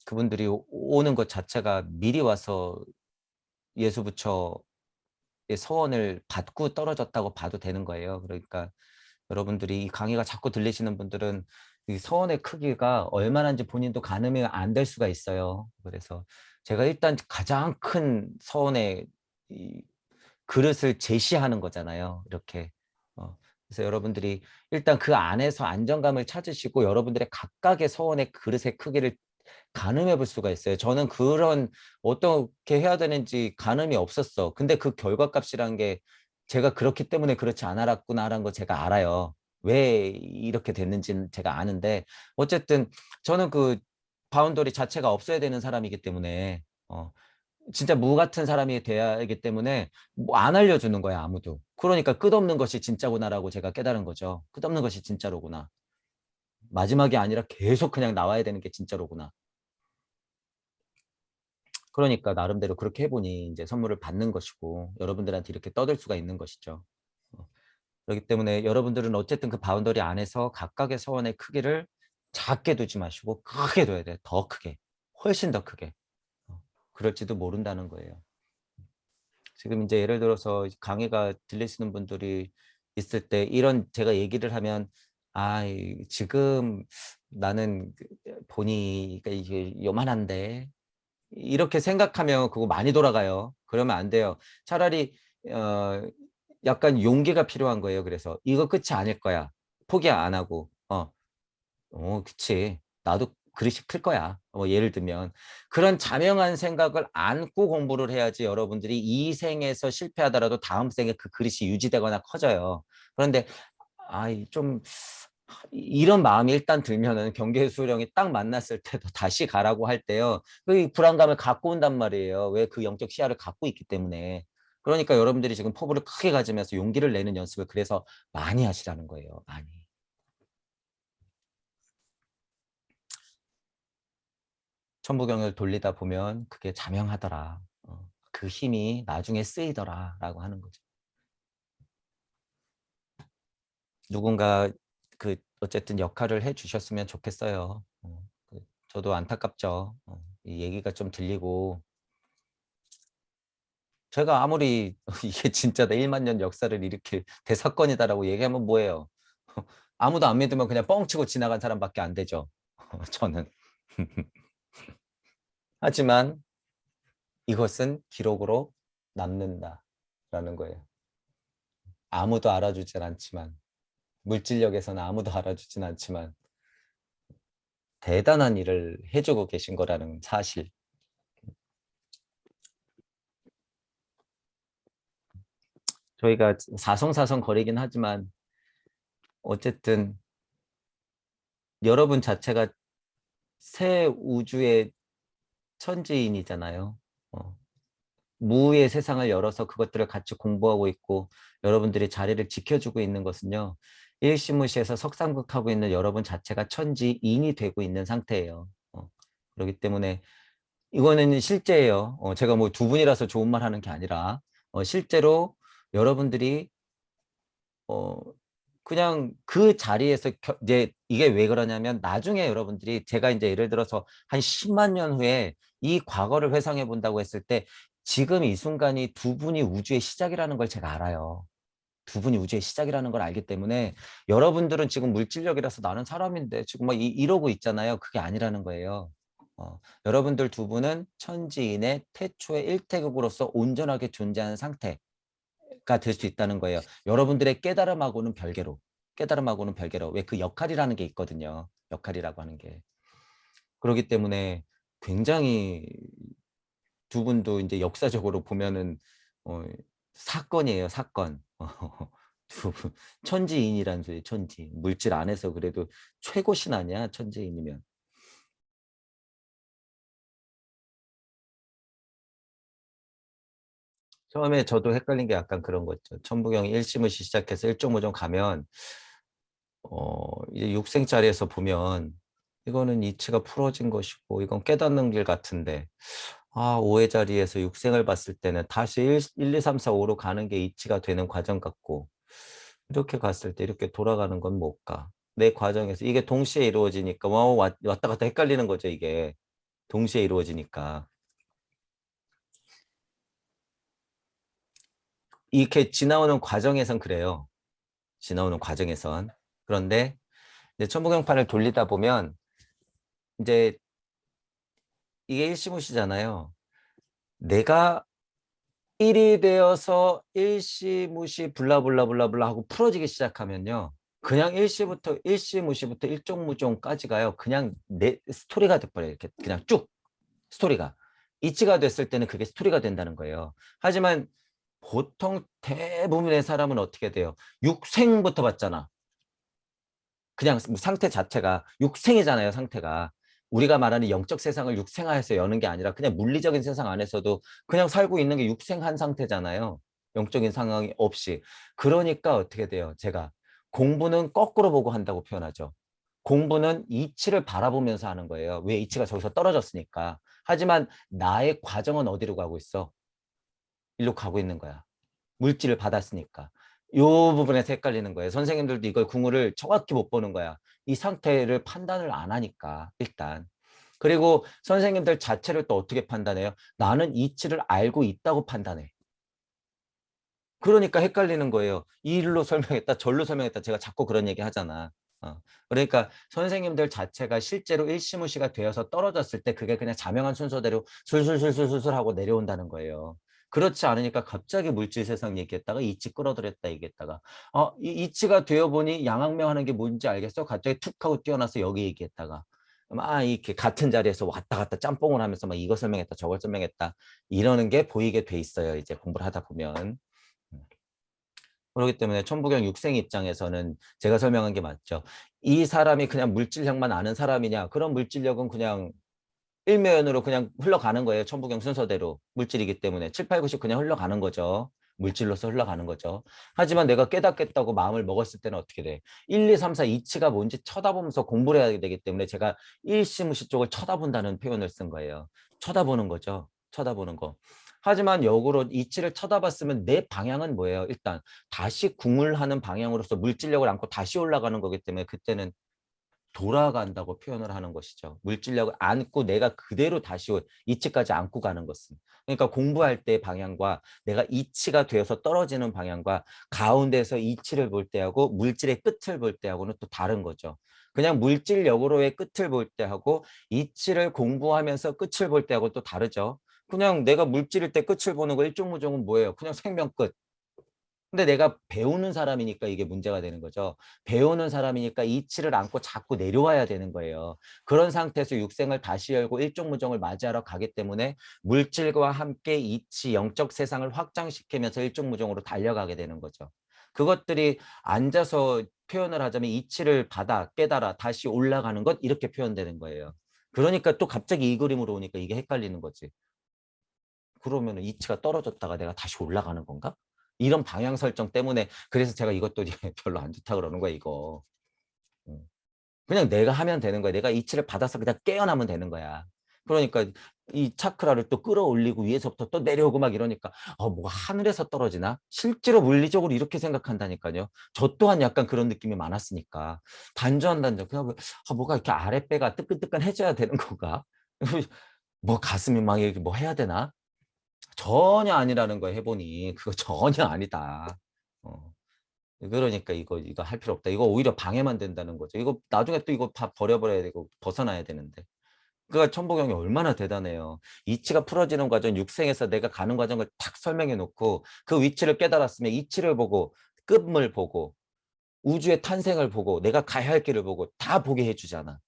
그분들이 오는 것 자체가 미리 와서 예수부처의 서원을 받고 떨어졌다고 봐도 되는 거예요. 그러니까 여러분들이 이 강의가 자꾸 들리시는 분들은 이 서원의 크기가 얼마나인지 본인도 가늠이 안 될 수가 있어요. 그래서 제가 일단 가장 큰 서원의 이 그릇을 제시하는 거잖아요. 이렇게. 그래서 여러분들이 일단 그 안에서 안정감을 찾으시고 여러분들의 각각의 서원의 그릇의 크기를 가늠해 볼 수가 있어요. 저는 그런 어떻게 해야 되는지 가늠이 없었어. 근데 그 결과값이란 게 제가 그렇기 때문에 그렇지 않았구나라는 거 제가 알아요. 왜 이렇게 됐는지는 제가 아는데 어쨌든 저는 그 바운더리 자체가 없어야 되는 사람이기 때문에 진짜 무 같은 사람이 돼야 하기 때문에 뭐 안 알려주는 거야 아무도. 그러니까 끝없는 것이 진짜구나라고 제가 깨달은 거죠. 끝없는 것이 진짜로구나. 마지막이 아니라 계속 그냥 나와야 되는 게 진짜로구나. 그러니까 나름대로 그렇게 해보니 이제 선물을 받는 것이고 여러분들한테 이렇게 떠들 수가 있는 것이죠. 그렇기 때문에 여러분들은 어쨌든 그 바운더리 안에서 각각의 서원의 크기를 작게 두지 마시고 크게 둬야 돼. 더 크게. 훨씬 더 크게. 그럴지도 모른다는 거예요. 지금 이제 예를 들어서 강의가 들리시는 분들이 있을 때 이런 제가 얘기를 하면 지금 나는 보니까 이게 요만한데 이렇게 생각하면 그거 많이 돌아가요. 그러면 안 돼요. 차라리 어 약간 용기가 필요한 거예요. 그래서 이거 끝이 아닐 거야. 포기 안 하고 그치. 나도 그릇이 클 거야. 뭐 예를 들면 그런 자명한 생각을 안고 공부를 해야지 여러분들이 이 생에서 실패하더라도 다음 생에 그 그릇이 유지되거나 커져요. 그런데 좀 이런 마음이 일단 들면은 경계수령이 딱 만났을 때도 다시 가라고 할 때요. 그 불안감을 갖고 온단 말이에요. 왜 그 영적 시야를 갖고 있기 때문에. 그러니까 여러분들이 지금 포부를 크게 가지면서 용기를 내는 연습을 그래서 많이 하시라는 거예요. 많이. 천부경을 돌리다 보면 그게 자명하더라. 그 힘이 나중에 쓰이더라라고 하는 거죠. 누군가 그 어쨌든 역할을 해 주셨으면 좋겠어요. 저도 안타깝죠. 이 얘기가 좀 들리고 제가 아무리 이게 진짜 내 1만 년 역사를 일으킬 대사건이다라고 얘기하면 뭐예요? 아무도 안 믿으면 그냥 뻥치고 지나간 사람밖에 안 되죠. 저는. 하지만 이것은 기록으로 남는다라는 거예요. 아무도 알아주진 않지만 물질력에서는 아무도 알아주진 않지만 대단한 일을 해주고 계신 거라는 사실. 저희가 사성사성 거리긴 하지만 어쨌든 여러분 자체가 새 우주의 천지인이잖아요. 무의 세상을 열어서 그것들을 같이 공부하고 있고 여러분들이 자리를 지켜주고 있는 것은요. 일시무시해서 석상극하고 있는 여러분 자체가 천지인이 되고 있는 상태예요. 그렇기 때문에 이거는 실제예요. 제가 뭐 두 분이라서 좋은 말 하는 게 아니라 실제로 여러분들이 어, 그냥 그 자리에서 이제 이게 왜 그러냐면 나중에 여러분들이 제가 이제 예를 들어서 한 10만 년 후에 이 과거를 회상해 본다고 했을 때 지금 이 순간이 두 분이 우주의 시작이라는 걸 제가 알아요. 두 분이 우주의 시작이라는 걸 알기 때문에 여러분들은 지금 물질력이라서 나는 사람인데 지금 막 이러고 있잖아요. 그게 아니라는 거예요. 여러분들 두 분은 천지인의 태초의 일태극으로서 온전하게 존재하는 상태. 가 될 수 있다는 거예요. 여러분들의 깨달음하고는 별개로 왜 그 역할이라는 게 있거든요. 역할이라고 하는 게. 그렇기 때문에 굉장히 두 분도 이제 역사적으로 보면은 어, 사건이에요, 사건. 두 분, 천지인이란 소리, 천지. 물질 안에서 그래도 최고신 아니야, 천지인이면. 처음에 저도 헷갈린 게 약간 그런 거죠. 천부경이 일시무시 시작해서 일종무종 가면 이제 육생자리에서 보면 이거는 이치가 풀어진 것이고 이건 깨닫는 길 같은데 오해 자리에서 육생을 봤을 때는 다시 1, 2, 3, 4, 5로 가는 게 이치가 되는 과정 같고 이렇게 갔을 때 이렇게 돌아가는 건 못 가. 내 과정에서 이게 동시에 이루어지니까 왔다 갔다 헷갈리는 거죠, 이게. 동시에 이루어지니까. 이렇게 지나오는 과정에선 그래요. 지나오는 과정에선. 그런데 이제 천부경판을 돌리다 보면 이제 이게 일시무시잖아요. 내가 1이 되어서 일시무시 블라블라블라블라 하고 풀어지기 시작하면요. 그냥 일시무시부터 일종무종까지 가요. 그냥 내 스토리가 돼버려요. 이렇게 그냥 쭉 스토리가. 이치가 됐을 때는 그게 스토리가 된다는 거예요. 하지만 보통 대부분의 사람은 어떻게 돼요? 육생부터 봤잖아. 그냥 상태 자체가 육생이잖아요, 상태가. 우리가 말하는 영적 세상을 육생화해서 여는 게 아니라 그냥 물리적인 세상 안에서도 그냥 살고 있는 게 육생한 상태잖아요. 영적인 상황이 없이. 그러니까 어떻게 돼요? 제가 공부는 거꾸로 보고 한다고 표현하죠. 공부는 이치를 바라보면서 하는 거예요. 왜 이치가 저기서 떨어졌으니까. 하지만 나의 과정은 어디로 가고 있어? 일로 가고 있는 거야. 물질을 받았으니까. 이 부분에서 헷갈리는 거예요. 선생님들도 이걸 궁을 정확히 못 보는 거야. 이 상태를 판단을 안 하니까 일단. 그리고 선생님들 자체를 또 어떻게 판단해요? 나는 이치를 알고 있다고 판단해. 그러니까 헷갈리는 거예요. 이일로 설명했다, 절로 설명했다. 제가 자꾸 그런 얘기 하잖아. 그러니까 선생님들 자체가 실제로 일시무시가 되어서 떨어졌을 때 그게 그냥 자명한 순서대로 술술술술술 하고 내려온다는 거예요. 그렇지 않으니까 갑자기 물질 세상 얘기했다가 이치 끌어들였다 얘기했다가 이치가 되어 보니 양학명 하는 게 뭔지 알겠어? 갑자기 툭 하고 뛰어나서 여기 얘기했다가 이렇게 같은 자리에서 왔다 갔다 짬뽕을 하면서 막 이거 설명했다 저걸 설명했다 이러는 게 보이게 돼 있어요. 이제 공부를 하다 보면. 그렇기 때문에 천부경 육생 입장에서는 제가 설명한 게 맞죠. 이 사람이 그냥 물질력만 아는 사람이냐? 그런 물질력은 그냥 일면으로 그냥 흘러가는 거예요. 천부경 순서대로. 물질이기 때문에 7, 8, 90 그냥 흘러가는 거죠. 물질로서 흘러가는 거죠. 하지만 내가 깨닫겠다고 마음을 먹었을 때는 어떻게 돼? 1, 2, 3, 4 이치가 뭔지 쳐다보면서 공부를 해야 되기 때문에 제가 일시무시 쪽을 쳐다본다는 표현을 쓴 거예요. 쳐다보는 거죠. 쳐다보는 거. 하지만 역으로 이치를 쳐다봤으면 내 방향은 뭐예요? 일단 다시 궁을 하는 방향으로서 물질력을 안고 다시 올라가는 거기 때문에 그때는 돌아간다고 표현을 하는 것이죠. 물질력을 안고 내가 그대로 다시 이치까지 안고 가는 것은. 그러니까 공부할 때 방향과 내가 이치가 되어서 떨어지는 방향과 가운데서 이치를 볼 때하고 물질의 끝을 볼 때하고는 또 다른 거죠. 그냥 물질력으로의 끝을 볼 때하고 이치를 공부하면서 끝을 볼 때하고 또 다르죠. 그냥 내가 물질일 때 끝을 보는 거 일종무종은 뭐예요? 그냥 생명 끝. 근데 내가 배우는 사람이니까 이게 문제가 되는 거죠. 배우는 사람이니까 이치를 안고 자꾸 내려와야 되는 거예요. 그런 상태에서 육생을 다시 열고 일종무종을 맞이하러 가기 때문에 물질과 함께 이치, 영적 세상을 확장시키면서 일종무종으로 달려가게 되는 거죠. 그것들이 앉아서 표현을 하자면 이치를 받아, 깨달아, 다시 올라가는 것 이렇게 표현되는 거예요. 그러니까 또 갑자기 이 그림으로 오니까 이게 헷갈리는 거지. 그러면 이치가 떨어졌다가 내가 다시 올라가는 건가? 이런 방향 설정 때문에 그래서 제가 이것도 별로 안 좋다 그러는 거야 이거. 그냥 내가 하면 되는 거야. 내가 이치를 받아서 그냥 깨어나면 되는 거야. 그러니까 이 차크라를 또 끌어올리고 위에서부터 또 내려오고 막 이러니까 뭐가 하늘에서 떨어지나? 실제로 물리적으로 이렇게 생각한다니까요. 저 또한 약간 그런 느낌이 많았으니까. 단전단전 그냥 뭐가 이렇게 아랫배가 뜨끈뜨끈해져야 되는 건가? 뭐 가슴이 막 이렇게 뭐 해야 되나? 전혀 아니라는 거 해보니 그거 전혀 아니다. 어. 그러니까 이거 할 필요 없다. 이거 오히려 방해만 된다는 거죠. 이거 나중에 또 이거 다 버려버려야 되고 벗어나야 되는데. 그러니까 천복영이 얼마나 대단해요. 이치가 풀어지는 과정, 육생에서 내가 가는 과정을 탁 설명해 놓고 그 위치를 깨달았으면 이치를 보고 끝을 보고 우주의 탄생을 보고 내가 가야 할 길을 보고 다 보게 해주잖아.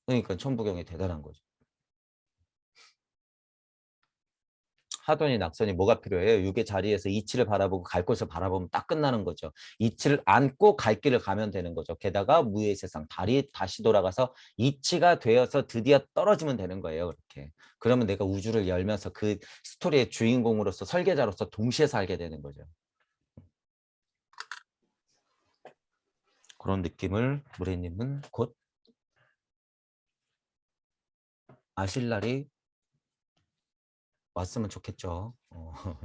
그러니까 천복영이 대단한 거죠. 하돈이 낙선이 뭐가 필요해요? 육의 자리에서 이치를 바라보고 갈 곳을 바라보면 딱 끝나는 거죠. 이치를 안고 갈 길을 가면 되는 거죠. 게다가 무의 세상, 달이 다시 돌아가서 이치가 되어서 드디어 떨어지면 되는 거예요. 그렇게. 그러면 내가 우주를 열면서 그 스토리의 주인공으로서 설계자로서 동시에 살게 되는 거죠. 그런 느낌을 무래님은 곧 아실 날이 왔으면 좋겠죠.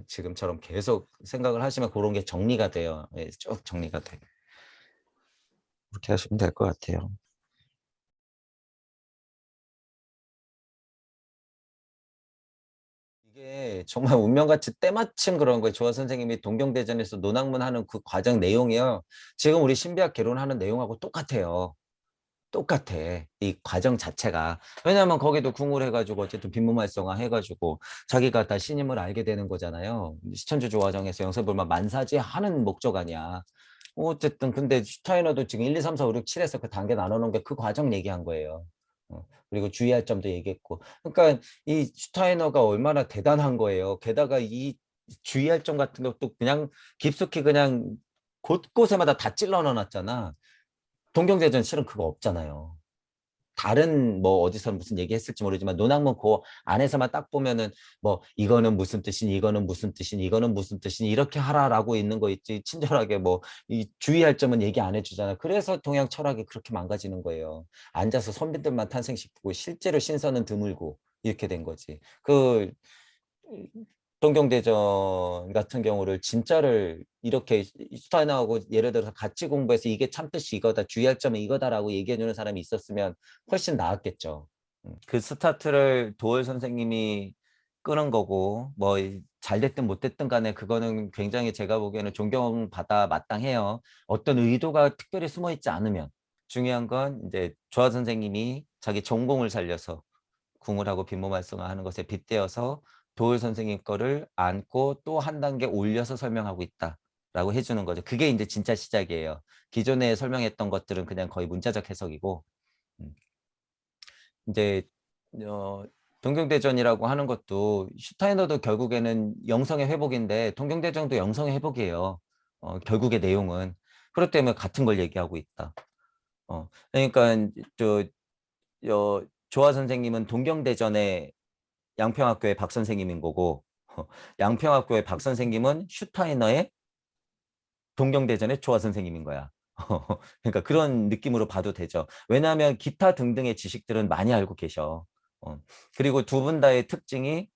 지금처럼 계속 생각을 하시면 그런 게 정리가 돼요. 예, 쭉 정리가 돼. 그렇게 하시면 될 것 같아요. 이게 정말 운명같이 때마침 그런 거예요. 조화 선생님이 동경대전에서 논학문 하는 그 과정 내용이요. 지금 우리 신비학 개론하는 내용하고 똑같아요. 똑같아. 이 과정 자체가. 왜냐하면 거기도 궁을 해가지고 어쨌든 빈무말성화 해가지고 자기가 다 신임을 알게 되는 거잖아요. 시천주 조화정에서 영세불만 만사지 하는 목적 아니야. 어쨌든 근데 슈타이너도 지금 1, 2, 3, 4, 5, 6, 7에서 그 단계 나눠놓은 게 그 과정 얘기한 거예요. 그리고 주의할 점도 얘기했고. 그러니까 이 슈타이너가 얼마나 대단한 거예요. 게다가 이 주의할 점 같은 것도 그냥 깊숙이 그냥 곳곳에마다 다 찔러 넣어놨잖아. 동경대전 실은 그거 없잖아요. 다른 뭐 어디서 무슨 얘기했을지 모르지만 논학문 그 안에서만 딱 보면은 뭐 이거는 무슨 뜻인 이거는 무슨 뜻인 이거는 무슨 뜻인 이렇게 하라라고 있는 거 있지 친절하게 뭐 이 주의할 점은 얘기 안 해주잖아. 그래서 동양 철학이 그렇게 망가지는 거예요. 앉아서 선비들만 탄생시키고 실제로 신선은 드물고 이렇게 된 거지. 그 동경대전 같은 경우를 진짜를 이렇게 슈타인하고 예를 들어서 같이 공부해서 이게 참뜻이 이거다 주의할 점은 이거다라고 얘기해 주는 사람이 있었으면 훨씬 나았겠죠. 그 스타트를 도월 선생님이 끄는 거고 뭐 잘 됐든 못 됐든 간에 그거는 굉장히 제가 보기에는 존경받아 마땅해요. 어떤 의도가 특별히 숨어 있지 않으면 중요한 건 이제 조화 선생님이 자기 전공을 살려서 궁을 하고 빈모말씀을 하는 것에 빗대어서 도울 선생님 거를 안고 또 한 단계 올려서 설명하고 있다라고 해주는 거죠. 그게 이제 진짜 시작이에요. 기존에 설명했던 것들은 그냥 거의 문자적 해석이고 음. 이제 어, 동경대전이라고 하는 것도 슈타이너도 결국에는 영성의 회복인데 동경대전도 영성의 회복이에요. 결국의 내용은. 그렇기 때문에 같은 걸 얘기하고 있다. 그러니까 조아 선생님은 동경대전의 양평학교의 박 선생님인 거고 양평학교의 박 선생님은 슈타이너의 동경대전의 조아 선생님인 거야. 그러니까 그런 느낌으로 봐도 되죠. 왜냐하면 기타 등등의 지식들은 많이 알고 계셔. 그리고 두 분 다의 특징이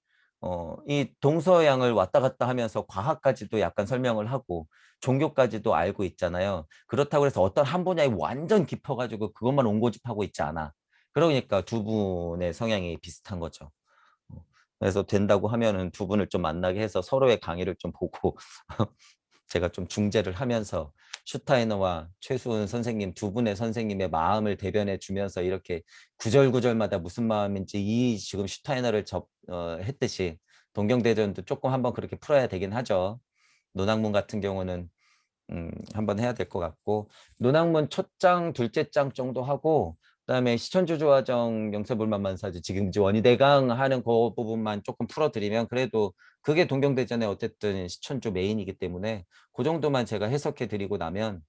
이 동서양을 왔다 갔다 하면서 과학까지도 약간 설명을 하고 종교까지도 알고 있잖아요. 그렇다고 해서 어떤 한 분야에 완전 깊어가지고 그것만 옹고집하고 있지 않아. 그러니까 두 분의 성향이 비슷한 거죠. 그래서 된다고 하면은 두 분을 좀 만나게 해서 서로의 강의를 좀 보고 제가 좀 중재를 하면서 슈타이너와 최수은 선생님 두 분의 선생님의 마음을 대변해 주면서 이렇게 구절구절마다 무슨 마음인지 이 지금 슈타이너를 했듯이 동경대전도 조금 한번 그렇게 풀어야 되긴 하죠. 논학문 같은 경우는 한번 해야 될 것 같고 논학문 첫 장, 둘째 장 정도 하고 그다음에 시천주조화정 영세불만만사지 지금 이제 원희대강 하는 그 부분만 조금 풀어드리면 그래도 그게 동경대전의 어쨌든 시천주 메인이기 때문에 그 정도만 제가 해석해 드리고 나면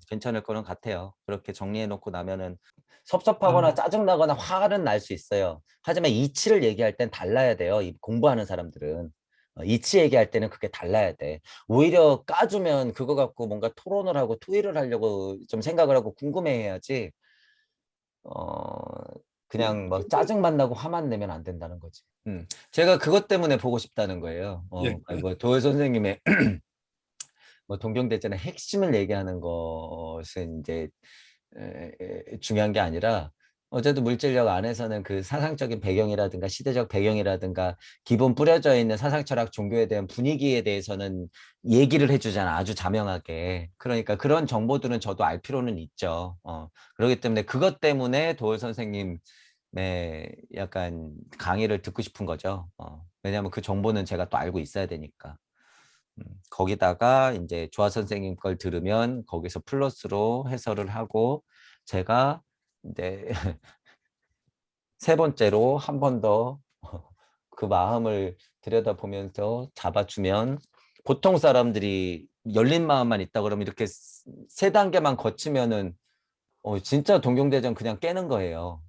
괜찮을 거는 같아요. 그렇게 정리해 놓고 나면은 섭섭하거나 아, 짜증나거나 화는 날 수 있어요. 하지만 이치를 얘기할 땐 달라야 돼요. 이 공부하는 사람들은. 이치 얘기할 때는 그게 달라야 돼. 오히려 까주면 그거 갖고 뭔가 토론을 하고 토의를 하려고 좀 생각을 하고 궁금해해야지. 어, 그냥 뭐 근데, 짜증만 나고 화만 내면 안 된다는 거지. 제가 그것 때문에 보고 싶다는 거예요. 예, 아니 뭐 도열 선생님의 뭐 동경대전의 핵심을 얘기하는 것은 이제 중요한 게 아니라 어쨌든 물질력 안에서는 그 사상적인 배경이라든가 시대적 배경이라든가 기본 뿌려져 있는 사상 철학 종교에 대한 분위기에 대해서는 얘기를 해주잖아 아주 자명하게. 그러니까 그런 정보들은 저도 알 필요는 있죠. 그렇기 때문에 그것 때문에 도울 선생님 약간 강의를 듣고 싶은 거죠. 왜냐하면 그 정보는 제가 또 알고 있어야 되니까. 거기다가 이제 조아 선생님 걸 들으면 거기서 플러스로 해설을 하고 제가 이제 세 번째로 한 번 더 그 마음을 들여다보면서 잡아주면 보통 사람들이 열린 마음만 있다 그러면 이렇게 세 단계만 거치면은 진짜 동경대전 그냥 깨는 거예요.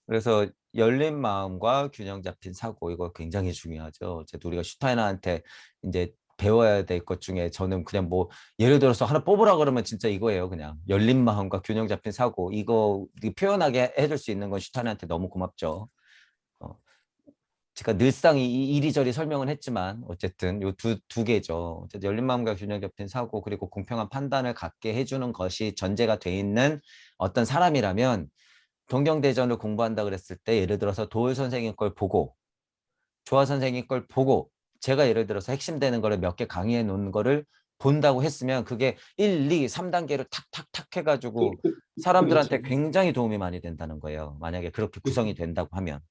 그래서 열린 마음과 균형 잡힌 사고 이거 굉장히 중요하죠. 어쨌든 우리가 슈타이너한테 이제 배워야 될 것 중에 저는 그냥 뭐 예를 들어서 하나 뽑으라 그러면 진짜 이거예요. 그냥 열린 마음과 균형 잡힌 사고 이거 표현하게 해줄 수 있는 건 슈타이너한테 너무 고맙죠. 어, 제가 늘상 이리저리 설명을 했지만 어쨌든 요 두 개죠. 어쨌든 열린 마음과 균형 잡힌 사고 그리고 공평한 판단을 갖게 해주는 것이 전제가 돼 있는 어떤 사람이라면 동경대전을 공부한다 그랬을 때 예를 들어서 도울 선생님 걸 보고 조화 선생님 걸 보고 제가 예를 들어서 핵심되는 거를 몇 개 강의해 놓은 거를 본다고 했으면 그게 1, 2, 3단계로 탁탁탁 그, 해가지고 그, 그렇죠. 사람들한테 굉장히 도움이 많이 된다는 거예요. 만약에 그렇게 그, 구성이 된다고 하면.